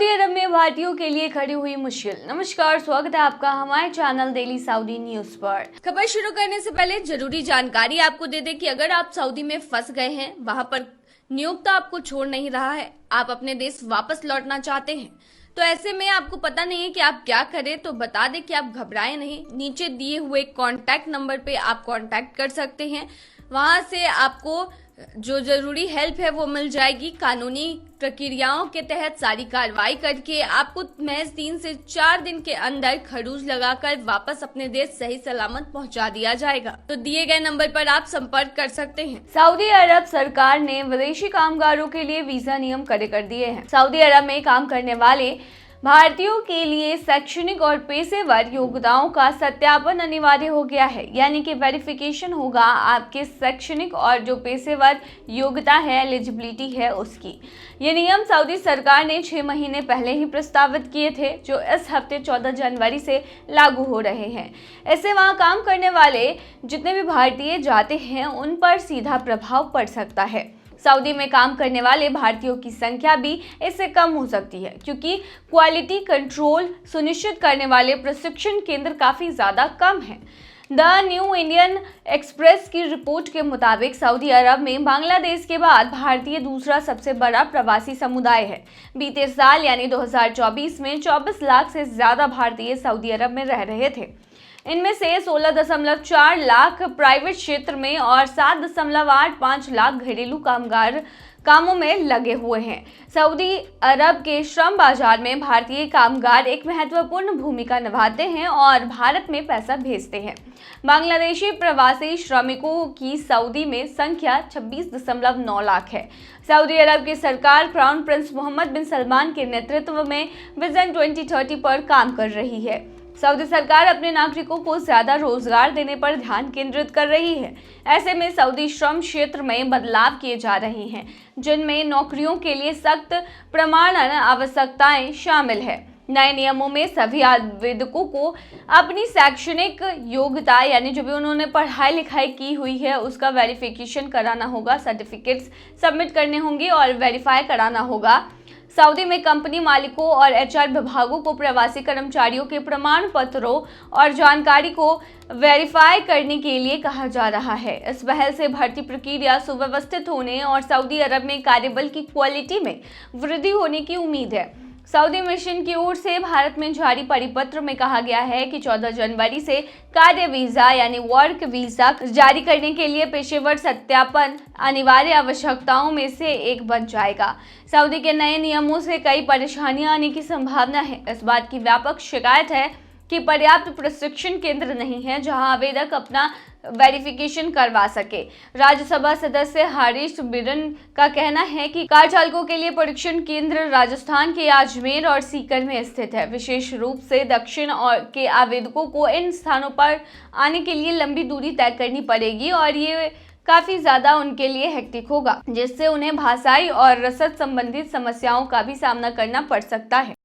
Saudi अरब में भारतीयों के लिए खड़ी हुई मुश्किल। नमस्कार, स्वागत है आपका हमारे चैनल डेली सऊदी न्यूज पर। खबर शुरू करने से पहले जरूरी जानकारी आपको दे दें कि अगर आप सऊदी में फंस गए हैं, वहां पर नियोक्ता आपको छोड़ नहीं रहा है, आप अपने देश वापस लौटना चाहते हैं, तो ऐसे में आपको पता नहीं है कि आप क्या करें, तो बता दें कि आप घबराएं नहीं। नीचे दिए हुए कॉन्टैक्ट नंबर पे आप कॉन्टैक्ट कर सकते हैं। वहां से आपको जो जरूरी हेल्प है वो मिल जाएगी। कानूनी प्रक्रियाओं के तहत सारी कार्रवाई करके आपको महज 3 से 4 दिन के अंदर खरूज लगाकर वापस अपने देश सही सलामत पहुंचा दिया जाएगा। तो दिए गए नंबर पर आप संपर्क कर सकते हैं। सऊदी अरब सरकार ने विदेशी कामगारों के लिए वीजा नियम कड़े कर दिए हैं। सऊदी अरब में काम करने वाले भारतीयों के लिए शैक्षणिक और पेशेवर योग्यताओं का सत्यापन अनिवार्य हो गया है, यानी कि वेरिफिकेशन होगा आपके शैक्षणिक और जो पेशेवर योग्यता है, एलिजिबिलिटी है उसकी। ये नियम सऊदी सरकार ने 6 महीने पहले ही प्रस्तावित किए थे, जो इस हफ्ते 14 जनवरी से लागू हो रहे हैं। इससे वहां काम करने वाले जितने भी भारतीय जाते हैं उन पर सीधा प्रभाव पड़ सकता है। सऊदी में काम करने वाले भारतीयों की संख्या भी इससे कम हो सकती है, क्योंकि क्वालिटी कंट्रोल सुनिश्चित करने वाले प्रशिक्षण केंद्र काफी ज्यादा कम हैं। द न्यू इंडियन एक्सप्रेस की रिपोर्ट के मुताबिक सऊदी अरब में बांग्लादेश के बाद भारतीय दूसरा सबसे बड़ा प्रवासी समुदाय है। बीते साल यानी 2024 में 24 लाख से ज्यादा भारतीय सऊदी अरब में रह रहे थे। इनमें से 16.4 लाख प्राइवेट क्षेत्र में और 7.85 लाख घरेलू कामगार कामों में लगे हुए हैं। सऊदी अरब के श्रम बाजार में भारतीय कामगार एक महत्वपूर्ण भूमिका निभाते हैं और भारत में पैसा भेजते हैं। बांग्लादेशी प्रवासी श्रमिकों की सऊदी में संख्या 26.9 लाख है। सऊदी अरब की सरकार क्राउन प्रिंस मोहम्मद बिन सलमान के नेतृत्व में विजन 2030 पर काम कर रही है। सऊदी सरकार अपने नागरिकों को ज्यादा रोजगार देने पर ध्यान केंद्रित कर रही है। ऐसे में सऊदी श्रम क्षेत्र में बदलाव किए जा रहे हैं, जिनमें नौकरियों के लिए सख्त प्रमाणन आवश्यकताएं शामिल है। नए नियमों में सभी आवेदकों को अपनी शैक्षणिक योग्यता यानी जो भी उन्होंने पढ़ाई लिखाई की हुई है उसका वेरिफिकेशन कराना होगा, सर्टिफिकेट्स सबमिट करने होंगे और वेरीफाई कराना होगा। सऊदी में कंपनी मालिकों और एचआर विभागों को प्रवासी कर्मचारियों के प्रमाण पत्रों और जानकारी को वेरीफाई करने के लिए कहा जा रहा है। इस पहल से भर्ती प्रक्रिया सुव्यवस्थित होने और सऊदी अरब में कार्यबल की क्वालिटी में वृद्धि होने की उम्मीद है। सऊदी मिशन की ओर से भारत में जारी परिपत्र में कहा गया है कि 14 जनवरी से कार्य वीजा यानी वर्क वीजा जारी करने के लिए पेशेवर सत्यापन अनिवार्य आवश्यकताओं में से एक बन जाएगा। सऊदी के नए नियमों से कई परेशानियां आने की संभावना है। इस बात की व्यापक शिकायत है कि पर्याप्त प्रशिक्षण केंद्र नहीं है जहां आवेदक अपना वेरिफिकेशन करवा सके। राज्यसभा सदस्य हारिस बिरन का कहना है कि कार चालकों के लिए प्रशिक्षण केंद्र राजस्थान के अजमेर और सीकर में स्थित है। विशेष रूप से दक्षिण और के आवेदकों को इन स्थानों पर आने के लिए लंबी दूरी तय करनी पड़ेगी और ये काफी ज्यादा उनके लिए हेक्टिक होगा, जिससे उन्हें भाषाई और रसद संबंधित समस्याओं का भी सामना करना पड़ सकता है।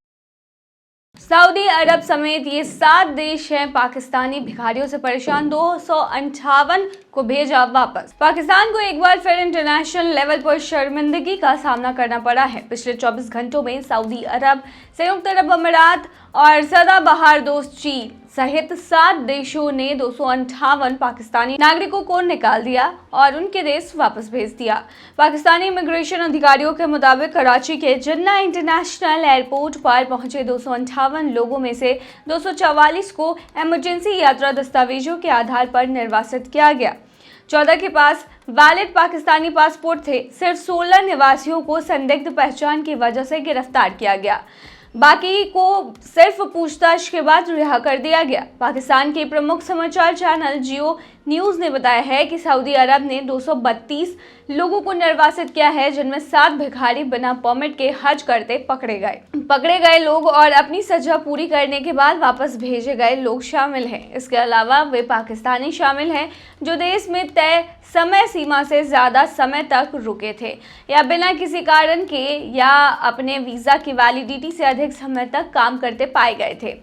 सऊदी अरब समेत ये 7 देश हैं पाकिस्तानी भिखारियों से परेशान 258 को भेजा वापस। पाकिस्तान को एक बार फिर इंटरनेशनल लेवल पर शर्मिंदगी का सामना करना पड़ा है। पिछले 24 घंटों में सऊदी अरब, संयुक्त अरब अमीरात और सदाबहार दोस्त चीन सहित 7 देशों ने 258 पाकिस्तानी नागरिकों को निकाल दिया और उनके देश वापस भेज दिया। पाकिस्तानी इमिग्रेशन अधिकारियों के मुताबिक कराची के जिन्ना इंटरनेशनल एयरपोर्ट पर पहुंचे 258 लोगों में से 244 को इमरजेंसी यात्रा दस्तावेजों के आधार पर निर्वासित किया गया। 14 के पास वैलिड पाकिस्तानी पासपोर्ट थे। सिर्फ 16 निवासियों को संदिग्ध पहचान की वजह से गिरफ्तार किया गया। बाकी को सिर्फ पूछताछ के बाद रिहा कर दिया गया। पाकिस्तान के प्रमुख समाचार चैनल जियो न्यूज ने बताया है कि सऊदी अरब ने 232 लोगों को निर्वासित किया है, जिनमें 7 भिखारी बिना परमिट के हज करते पकड़े गए लोग और अपनी सजा पूरी करने के बाद वापस भेजे गए लोग शामिल हैं। इसके अलावा वे पाकिस्तानी शामिल हैं जो देश में तय समय सीमा से ज्यादा समय तक रुके थे या बिना किसी कारण के या अपने वीजा की वैलिडिटी से अधिक समय तक काम करते पाए गए थे।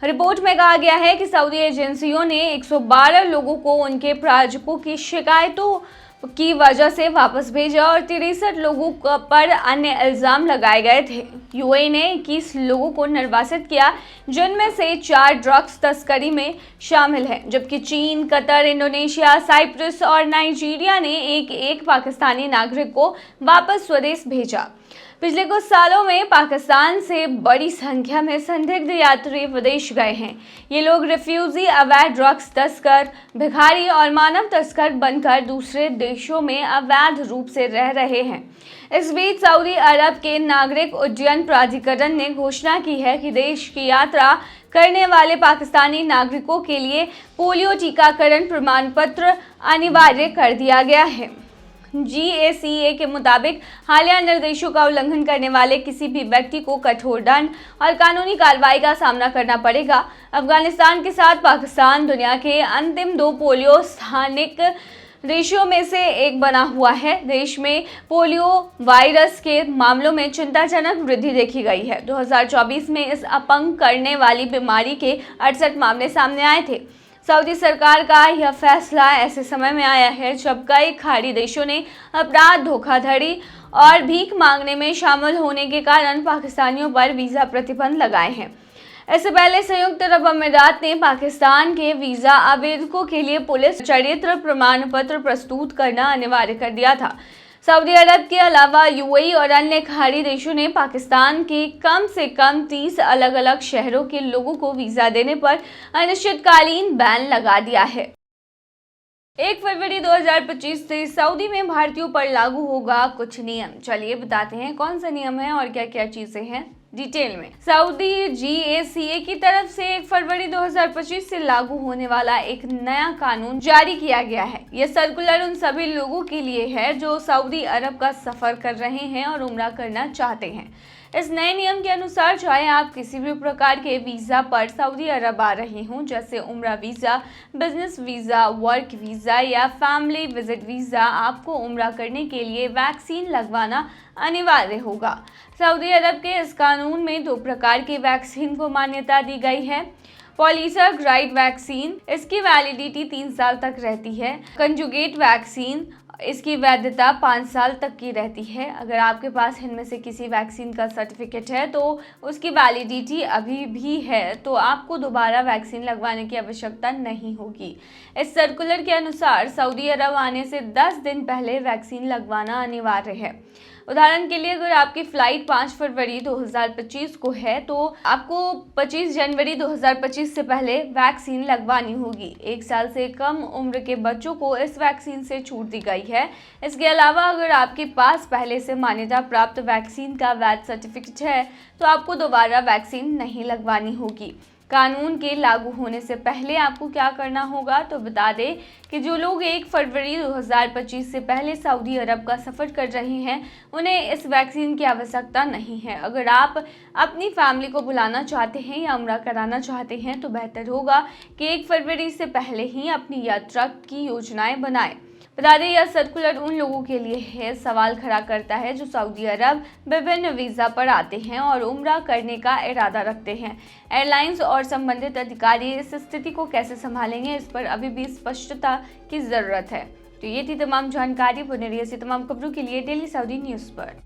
रिपोर्ट में कहा गया है कि सऊदी एजेंसियों ने 112 लोगों को उनके प्रायोजकों की शिकायतों की वजह से वापस भेजा और 63 लोगों पर अन्य इल्जाम लगाए गए थे। यूएई ने 21 लोगों को निर्वासित किया, जिनमें से 4 ड्रग्स तस्करी में शामिल हैं, जबकि चीन, कतर, इंडोनेशिया, साइप्रस और नाइजीरिया ने एक पाकिस्तानी नागरिक को वापस स्वदेश भेजा। पिछले कुछ सालों में पाकिस्तान से बड़ी संख्या में संदिग्ध यात्री विदेश गए हैं। ये लोग रिफ्यूजी, अवैध ड्रग्स तस्कर, भिखारी और मानव तस्कर बनकर दूसरे देशों में अवैध रूप से रह रहे हैं। इस बीच सऊदी अरब के नागरिक उड्डयन प्राधिकरण ने घोषणा की है कि देश की यात्रा करने वाले पाकिस्तानी नागरिकों के लिए पोलियो टीकाकरण प्रमाण पत्र अनिवार्य कर दिया गया है। GACA के मुताबिक हालिया निर्देशों का उल्लंघन करने वाले किसी भी व्यक्ति को कठोर दंड और कानूनी कार्रवाई का सामना करना पड़ेगा। अफगानिस्तान के साथ पाकिस्तान दुनिया के अंतिम 2 पोलियो स्थानिक देशों में से एक बना हुआ है। देश में पोलियो वायरस के मामलों में चिंताजनक वृद्धि देखी गई है। 2024 में इस अपंग करने वाली बीमारी के 68 मामले सामने आए थे। सऊदी सरकार का यह फैसला ऐसे समय में आया है जब कई खाड़ी देशों ने अपराध, धोखाधड़ी और भीख मांगने में शामिल होने के कारण पाकिस्तानियों पर वीज़ा प्रतिबंध लगाए हैं। इससे पहले संयुक्त अरब अमीरात ने पाकिस्तान के वीज़ा आवेदकों के लिए पुलिस चरित्र प्रमाण पत्र प्रस्तुत करना अनिवार्य कर दिया था। सऊदी अरब के अलावा यूएई और अन्य खाड़ी देशों ने पाकिस्तान के कम से कम 30 अलग अलग शहरों के लोगों को वीज़ा देने पर अनिश्चितकालीन बैन लगा दिया है। 1 फरवरी 2025 से सऊदी में भारतीयों पर लागू होगा कुछ नियम। चलिए बताते हैं कौन सा नियम है और क्या क्या चीजें हैं डिटेल में। सऊदी GACA की तरफ से 1 फरवरी 2025 से लागू होने वाला एक नया कानून जारी किया गया है। यह सर्कुलर उन सभी लोगों के लिए है जो सऊदी अरब का सफर कर रहे हैं और उम्रा करना चाहते हैं। इस नए नियम के अनुसार चाहे आप किसी भी प्रकार के वीज़ा पर सऊदी अरब आ रहे हों, जैसे उम्रा visa, business visa, work visa या फैमिली विजिट वीज़ा, आपको उम्रा करने के लिए वैक्सीन लगवाना अनिवार्य होगा। सऊदी अरब के इस कानून में 2 प्रकार की वैक्सीन को मान्यता दी गई है। पॉलीसैकेराइड वैक्सीन, इसकी वैलिडिटी 3 साल तक रहती है। कंजुगेट वैक्सीन, इसकी वैधता 5 साल तक की रहती है। अगर आपके पास इनमें से किसी वैक्सीन का सर्टिफिकेट है तो उसकी वैलिडिटी अभी भी है, तो आपको दोबारा वैक्सीन लगवाने की आवश्यकता नहीं होगी। इस सर्कुलर के अनुसार सऊदी अरब आने से 10 दिन पहले वैक्सीन लगवाना अनिवार्य है। उदाहरण के लिए अगर आपकी फ़्लाइट 5 फरवरी 2025 को है तो आपको 25 जनवरी 2025 से पहले वैक्सीन लगवानी होगी। 1 साल से कम उम्र के बच्चों को इस वैक्सीन से छूट दी गई है। इसके अलावा अगर आपके पास पहले से मान्यता प्राप्त वैक्सीन का वैध सर्टिफिकेट है तो आपको दोबारा वैक्सीन नहीं लगवानी होगी। कानून के लागू होने से पहले आपको क्या करना होगा तो बता दें कि जो लोग 1 फरवरी 2025 से पहले सऊदी अरब का सफ़र कर रहे हैं उन्हें इस वैक्सीन की आवश्यकता नहीं है। अगर आप अपनी फैमिली को बुलाना चाहते हैं या उम्रा कराना चाहते हैं तो बेहतर होगा कि 1 फरवरी से पहले ही अपनी यात्रा की योजनाएं बनाएं। बता दें यह सर्कुलर उन लोगों के लिए है सवाल खड़ा करता है जो सऊदी अरब विभिन्न वीज़ा पर आते हैं और उम्रा करने का इरादा रखते हैं। एयरलाइंस और संबंधित अधिकारी इस स्थिति को कैसे संभालेंगे, इस पर अभी भी स्पष्टता की ज़रूरत है। तो ये थी तमाम जानकारी। बने रहिए ऐसी तमाम खबरों के लिए डेली सऊदी न्यूज़ पर।